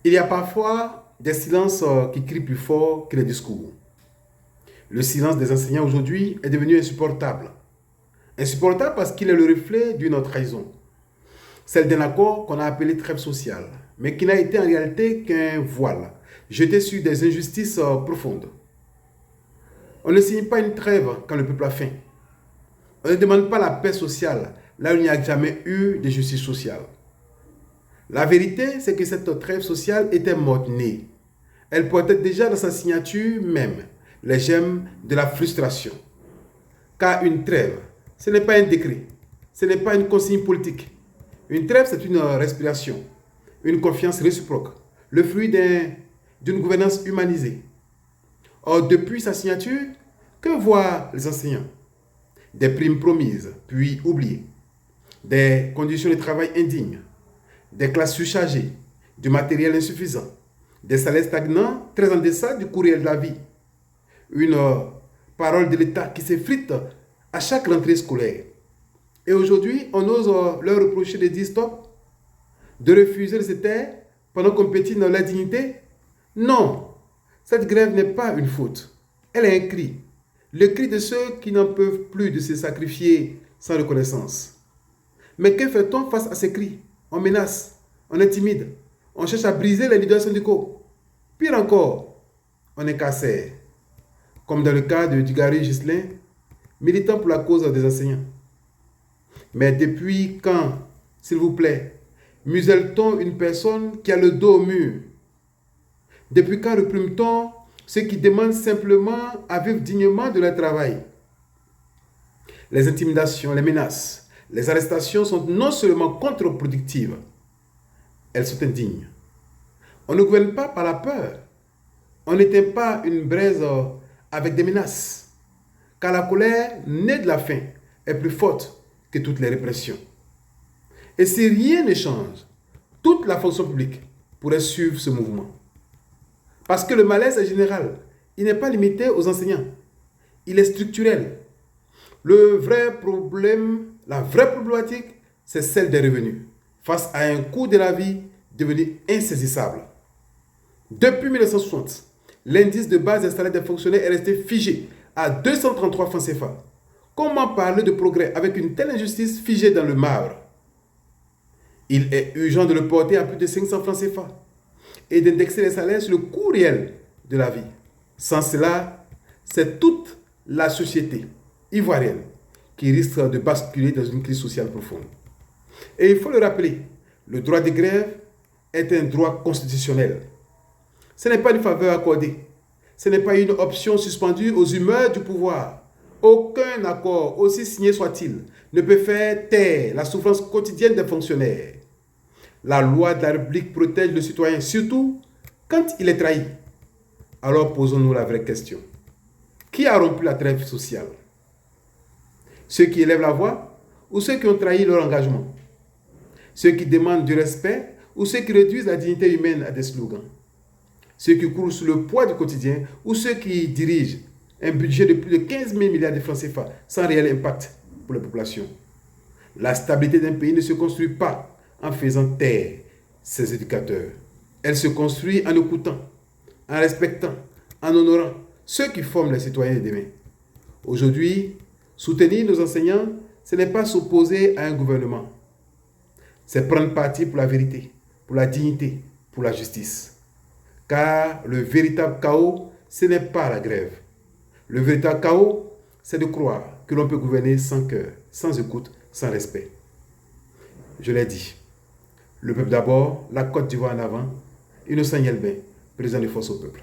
Il y a parfois des silences qui crient plus fort que les discours. Le silence des enseignants aujourd'hui est devenu insupportable. Insupportable parce qu'il est le reflet d'une trahison, celle d'un accord qu'on a appelé trêve sociale, mais qui n'a été en réalité qu'un voile jeté sur des injustices profondes. On ne signe pas une trêve quand le peuple a faim. On ne demande pas la paix sociale là où il n'y a jamais eu de justice sociale. La vérité, c'est que cette trêve sociale était morte-née. Elle portait déjà dans sa signature même les gemmes de la frustration. Car une trêve, ce n'est pas un décret, ce n'est pas une consigne politique. Une trêve, c'est une respiration, une confiance réciproque, le fruit d'une gouvernance humanisée. Or, depuis sa signature, que voient les enseignants? Des primes promises, puis oubliées, des conditions de travail indignes, des classes surchargées, du matériel insuffisant, des salaires stagnants très en deçà du courriel de la vie, une parole de l'État qui s'effrite à chaque rentrée scolaire. Et aujourd'hui, on ose leur reprocher de dire stop, de refuser de se taire pendant qu'on pétine leur dignité. Non, cette grève n'est pas une faute. Elle est un cri. Le cri de ceux qui n'en peuvent plus de se sacrifier sans reconnaissance. Mais que fait-on face à ces cris? On menace, on intimide, on cherche à briser les leaders syndicaux. Pire encore, on incarcère, comme dans le cas de Dugarry Ghislain, militant pour la cause des enseignants. Mais depuis quand, s'il vous plaît, muselle-t-on une personne qui a le dos au mur? Depuis quand réprime-t-on ceux qui demandent simplement à vivre dignement de leur travail? Les intimidations, les menaces, les arrestations sont non seulement contre-productives, elles sont indignes. On ne gouverne pas par la peur. On n'éteint pas une braise avec des menaces. Car la colère née de la faim est plus forte que toutes les répressions. Et si rien ne change, toute la fonction publique pourrait suivre ce mouvement. Parce que le malaise est général. Il n'est pas limité aux enseignants. Il est structurel. Le vrai problème, la vraie problématique, c'est celle des revenus, face à un coût de la vie devenu insaisissable. Depuis 1960, l'indice de base des salaires des fonctionnaires est resté figé à 233 francs CFA. Comment parler de progrès avec une telle injustice figée dans le marbre? Il est urgent de le porter à plus de 500 francs CFA et d'indexer les salaires sur le coût réel de la vie. Sans cela, c'est toute la société ivoirienne qui risque de basculer dans une crise sociale profonde. Et il faut le rappeler, le droit de grève est un droit constitutionnel. Ce n'est pas une faveur accordée. Ce n'est pas une option suspendue aux humeurs du pouvoir. Aucun accord, aussi signé soit-il, ne peut faire taire la souffrance quotidienne des fonctionnaires. La loi de la République protège le citoyen, surtout quand il est trahi. Alors posons-nous la vraie question. Qui a rompu la trêve sociale? Ceux qui élèvent la voix ou ceux qui ont trahi leur engagement? Ceux qui demandent du respect ou ceux qui réduisent la dignité humaine à des slogans? Ceux qui courent sous le poids du quotidien ou ceux qui dirigent un budget de plus de 15 000 milliards de francs CFA sans réel impact pour la population? La stabilité d'un pays ne se construit pas en faisant taire ses éducateurs. Elle se construit en écoutant, en respectant, en honorant ceux qui forment les citoyens de demain. Aujourd'hui, soutenir nos enseignants, ce n'est pas s'opposer à un gouvernement. C'est prendre parti pour la vérité, pour la dignité, pour la justice. Car le véritable chaos, ce n'est pas la grève. Le véritable chaos, c'est de croire que l'on peut gouverner sans cœur, sans écoute, sans respect. Je l'ai dit. Le peuple d'abord, la Côte d'Ivoire en avant, Innocent Yelbin, président de Force au Peuple.